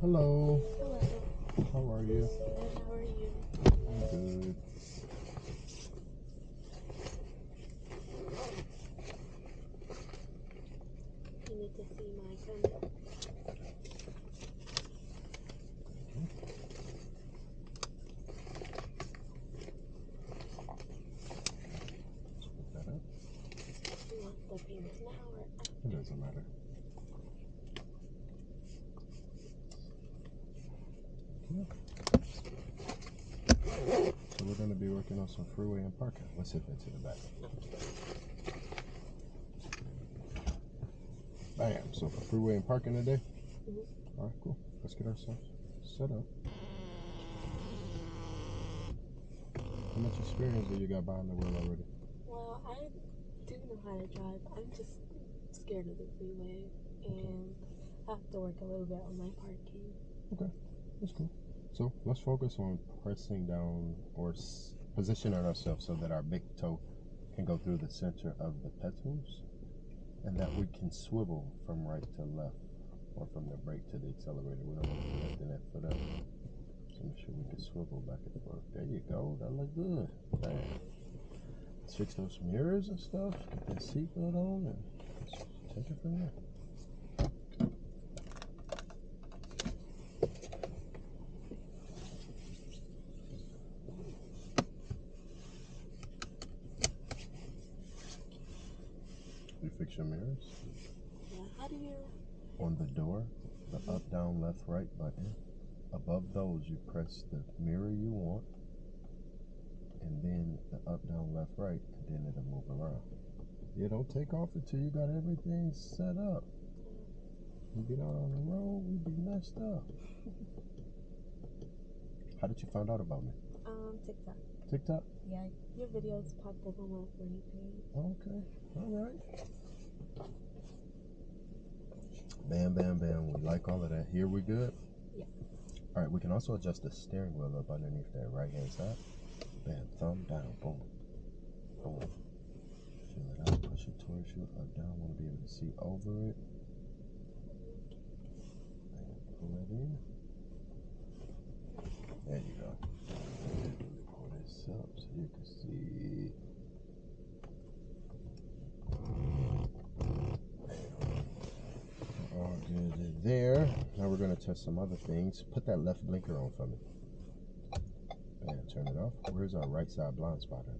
Hello. Hello. How are you? Good, how are you? I'm good. You need to see my camera. Put that up. You want the payment now or after? It doesn't matter. Yeah. So we're going to be working on some freeway and parking. Let's hit that to the back. Bam. So for freeway and parking today. All right, cool. Let's get ourselves set up. How much experience do you got behind the wheel already? Well, I do know how to drive. I'm just scared of the freeway and I have to work a little bit on my parking. Okay, that's cool. So let's focus on pressing down or positioning ourselves so that our big toe can go through the center of the pedals and that we can swivel from right to left or from the brake to the accelerator. We don't want to be lifting that foot up. So make sure we can swivel back and forth. There you go. That look good. Bam. Let's fix those mirrors and stuff. Get that seatbelt on and take it from there. You fix your mirrors? Yeah, how do you? On the door, the up, down, left, right button. Above those, you press the mirror you want, and then the up, down, left, right, and then it'll move around. Yeah, don't take off until you got everything set up. You get out on the road, we be messed up. How did you find out about me? TikTok. TikTok? Yeah, your videos popped up on my For You page. Okay, all right. Bam, bam, bam. We like all of that. Here we good? Yeah. All right, we can also adjust the steering wheel up underneath that right-hand side. Bam, thumb down, boom, boom. Feel it out, push it towards you, up, down. Want to be able to see over it. And pull it in. There you go. Pull this up so you can see. All good there. Now we're going to test some other things. Put that left blinker on for me. Bam, turn it off. Where's our right side blind spot at?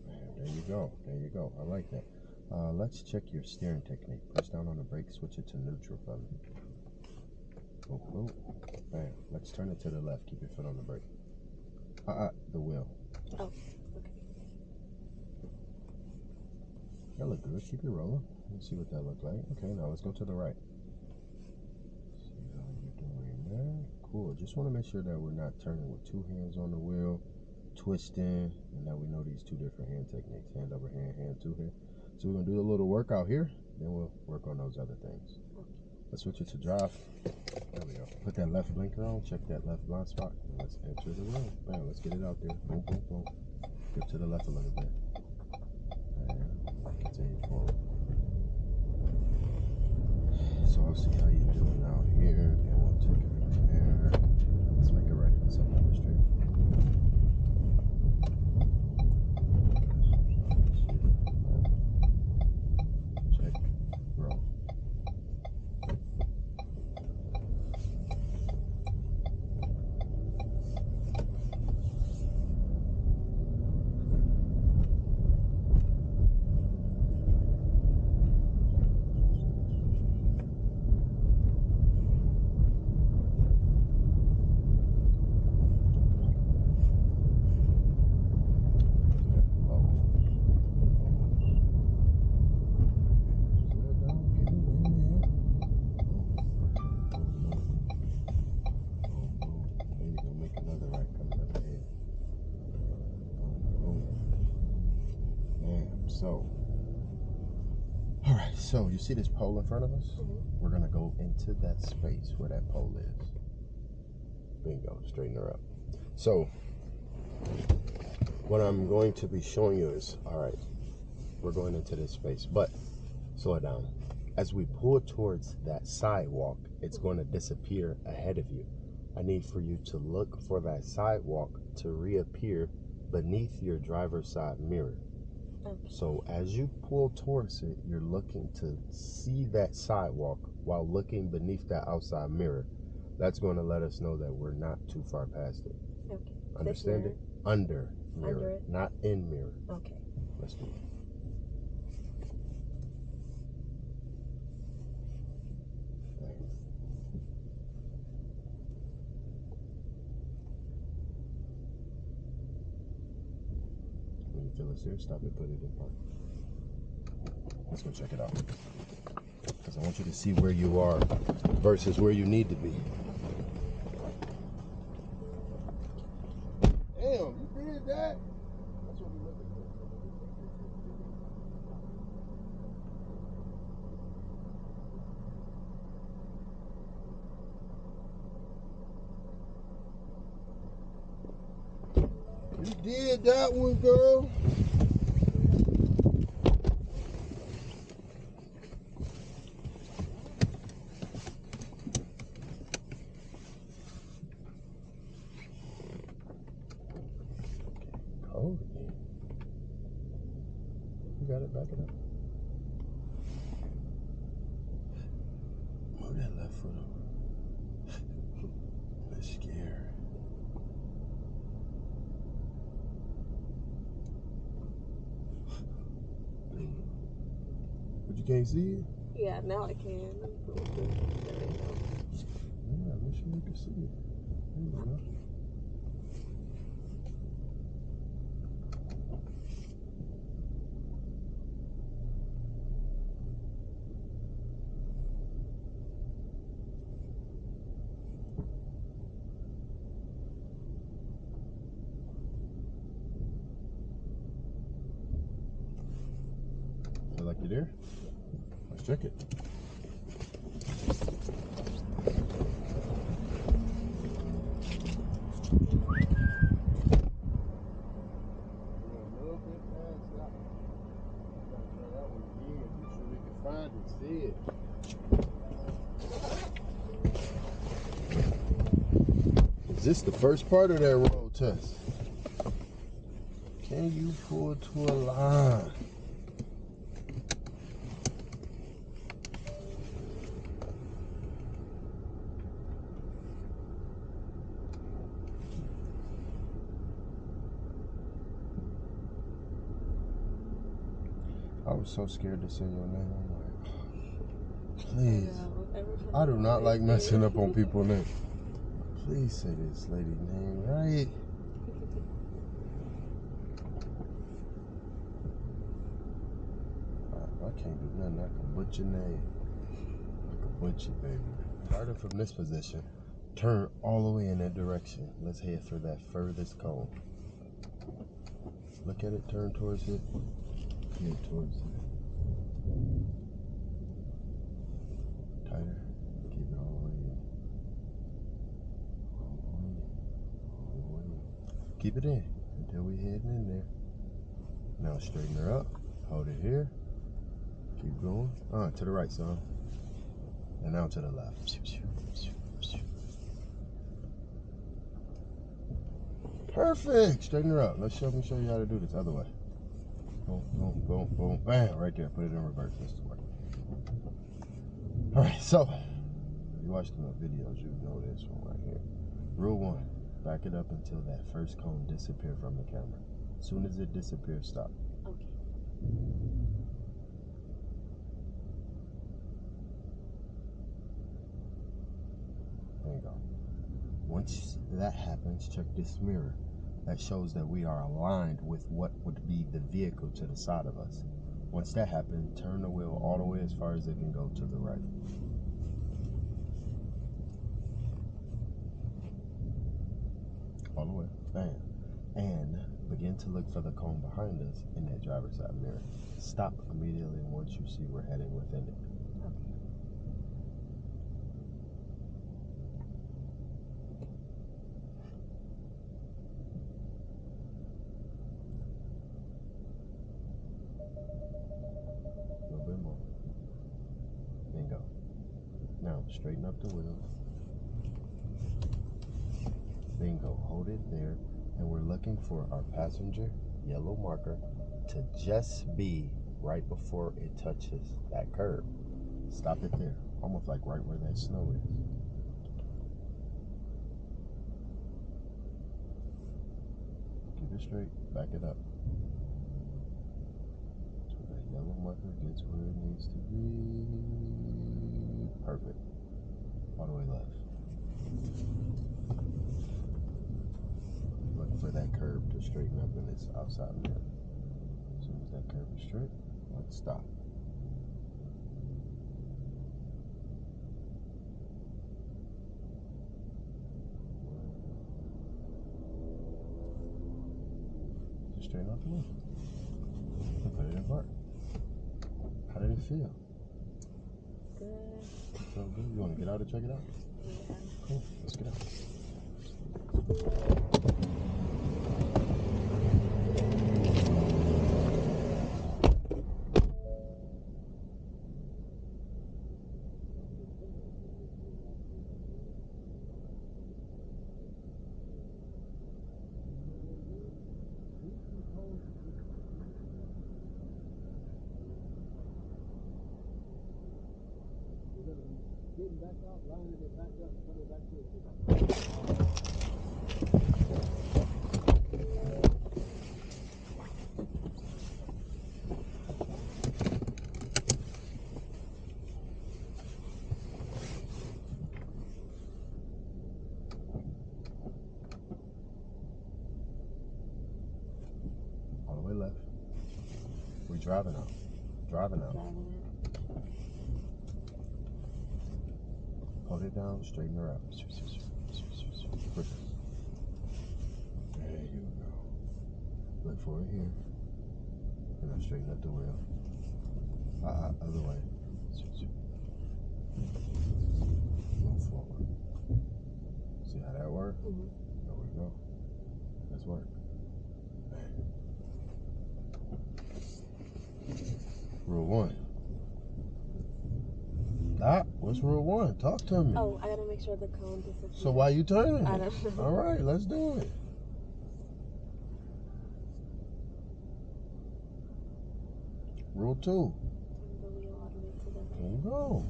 Bam, there you go. There you go. I like that. Let's check your steering technique. Press down on the brake, switch it to neutral for me. Boom, boom. Bam. Let's turn it to the left. Keep your foot on the brake. The wheel. Oh, okay. That look good. Keep it rolling. Let's see what that look like. Okay, now let's go to the right. See how you're doing there. Cool. Just want to make sure that we're not turning with two hands on the wheel, twisting, and that we know these two different hand techniques. Hand over hand, hand to hand. So we're going to do a little workout here. Then we'll work on those other things. Let's switch it to drive. There we go. Put that left blinker on. Check that left blind spot. And let's enter the road. Bam. Let's get it out there. Boom, boom, boom. Get to the left a little bit. And continue forward. So I'll see how you're doing out here. And we'll take it from there. Let's make it right at this up on the street. Check. Roll. So, all right, so you see this pole in front of us? We're gonna go into that space where that pole is. Bingo, straighten her up. So, what I'm going to be showing you is, all right, we're going into this space, but slow it down. As we pull towards that sidewalk, it's going to disappear ahead of you. I need for you to look for that sidewalk to reappear beneath your driver's side mirror. Okay. So as you pull towards it, you're looking to see that sidewalk while looking beneath that outside mirror. That's going to let us know that we're not too far past it. Okay. Understand it? Under mirror, Under it. not in mirror. Okay. Let's do it. Thanks. When you feel it's there, stop it, put it in park. Let's go check it out. Because I want you to see where you are versus where you need to be. Damn, you did that? That's what we're looking for. You did that one, girl. Cold again. You got it, back it up. Move that left foot over. That's scary. But you can't see it? Yeah, now I can. Yeah, make sure you can see it. There you go. Feel like you're there? Let's check it. Find it, see it. Is this the first part of that road test? Can you pull to a line? I was so scared to say your name. I'm like, please. I do not like messing up on people's names. Please say this lady's name right. I can't do nothing. I can butcher your name. I can butcher, baby. Starting from this position, turn all the way in that direction. Let's head for that furthest cone. Look at it, turn towards it. Head towards it. Tighter. Keep it all the way in. All the way in. All the way in. Keep it in until we heading in there. Now straighten her up. Hold it here. Keep going. To the right, son. And now to the left. Perfect. Straighten her up. Let's show you how to do this other way. Boom, boom, boom, boom, bam. Right there. Put it in reverse. That's the way. All right. So, if you watched enough videos, you know this one right here. Rule 1. Back it up until that first cone disappears from the camera. As soon as it disappears, stop. Okay. There you go. Once that happens, check this mirror. That shows that we are aligned with what would be the vehicle to the side of us. Once that happens, turn the wheel all the way as far as it can go to the right. All the way. Bam. And begin to look for the cone behind us in that driver's side mirror. Stop immediately once you see we're heading within it. A little bit more. Straighten up the wheel. Bingo. Hold it there. And we're looking for our passenger yellow marker to just be right before it touches that curb. Stop it there. Almost like right where that snow is. Keep it straight. Back it up. So that yellow marker gets where it needs to be. Perfect. All the way left. Look for that curb to straighten up in its outside mirror. As soon as that curb is straight, let's stop. Just straighten out the wheel. And put it in park. How did it feel? Good. It felt good. You want to get out and check it out? Yeah. Cool. Let's get out. Getting back out, lining it back up, coming back to it. All the way left. We driving out. Driving out. Driving it. Hold it down, straighten her out. Quicker. There you go. Look for it here. And then straighten up the wheel. Other way. Move forward. See how that works? Mm-hmm. There we go. Let's work. Rule 1. What's rule 1? Talk to me. Oh, I gotta make sure the cone disappears. So why you turning? I don't know. All right, let's do it. Rule 2. Turn the wheel all the way to the There right. you go.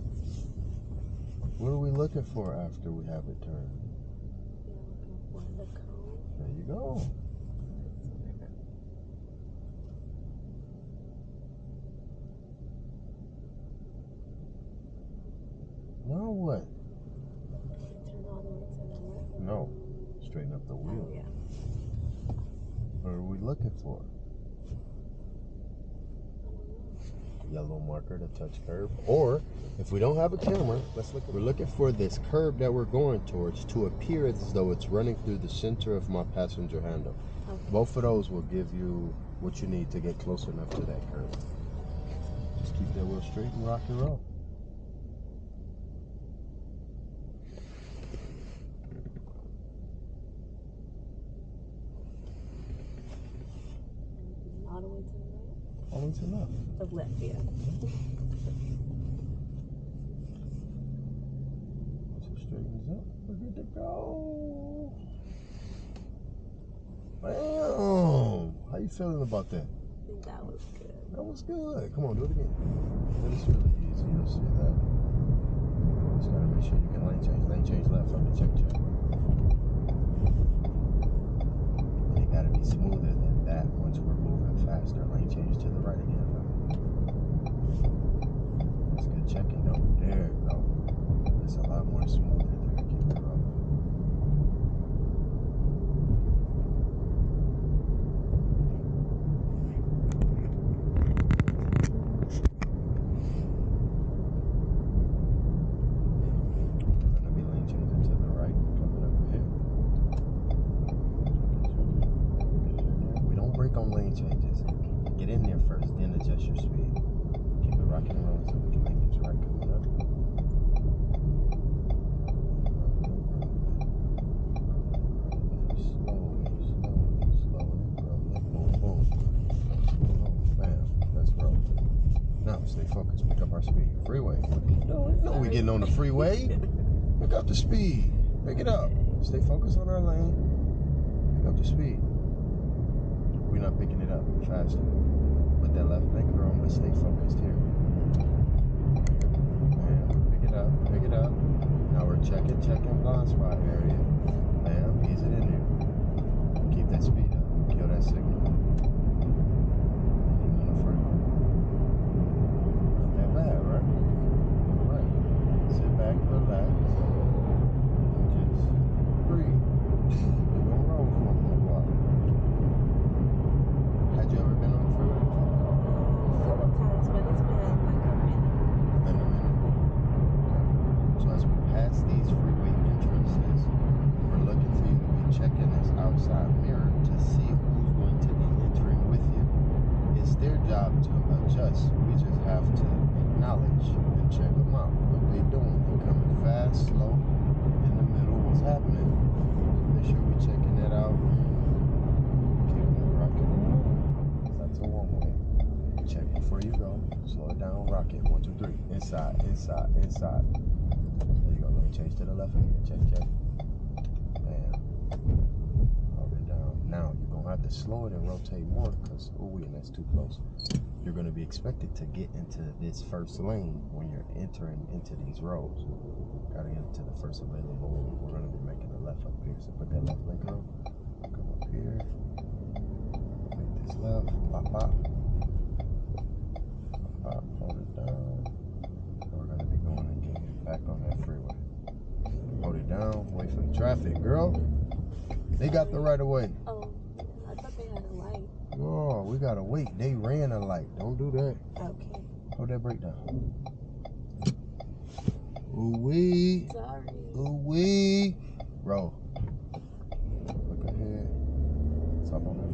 What are we looking for after we have it turned? You're looking for the cone. There you go. Now what? Turn all the way to the left. No. Straighten up the wheel. Oh, yeah. What are we looking for? Yellow marker to touch curb. Or, if we don't have a camera, we're looking for this curb that we're going towards to appear as though it's running through the center of my passenger handle. Okay. Both of those will give you what you need to get close enough to that curb. Just keep that wheel straight and rock and roll. All the way to the right? All the way to the left. The left, yeah. So straightens up. We're good to go. Bam! How you feeling about that? I think that was good. That was good. Come on, do it again. That is really easy. You'll see that. Just gotta make sure you can lane change. Lane change left on the check. And it gotta be smoother than that once we're moving faster. Lane change to the right again. That's good checking though. There you go. It's a lot more smoother there. Keep it rolling. On lane changes. Get in there first, then adjust your speed. Keep it rocking and rolling so we can make this right coming up. Slowly, boom, boom. Boom, bam. Let's roll. Now stay focused. focus. Pick up our speed. Freeway. What are you doing? No, we getting on the freeway. Pick up the speed. Pick it up. Stay focused on our lane. Pick up the speed. We're not picking it up faster. Put that left blinker on, but stay focused here. And pick it up. Pick it up. Now we're checking blind spot area. Bam, ease it in there. Keep that speed up. Kill that signal. Getting on the freeway. Not that bad, right? Right. Sit back, relax. Just breathe. We're gonna roll for a little while. Had you ever been on the freeway before? Several times, but it's been like a minute. Been a minute. Okay. So as we pass these freeway entrances, we're looking for you to be checking this outside mirror to see who's going to be entering with you. It's their job to adjust. We just have to acknowledge and check them out. What they doing? They coming fast, slow, in the middle. What's happening? Make sure we checking that out. Keep on rocking along. That's a one-way. Check before you go. Slow it down. Rock it. 1, 2, 3. Inside, inside, inside. There you go. Let me change to the left again. Check, check. Bam. Hold it down. Now you're gonna have to slow it and rotate more because and that's too close. You're gonna be expected to get into this first lane when you're entering into these rows. Gotta get into the first available lane. We're gonna be making a left up here. So put that left blinker on. Come up here. Make this left. Pop, pop. Pop, pop. Hold it down. And we're gonna be going again. Back on that freeway. Hold it down. Wait for the traffic, girl. They got the right of way. Oh, I thought they had a light. Oh, we gotta wait. They ran a light. Don't do that. Okay. Hold that brake down. Ooh-wee. Sorry. Ooh-wee. Roll. Look ahead. Top on that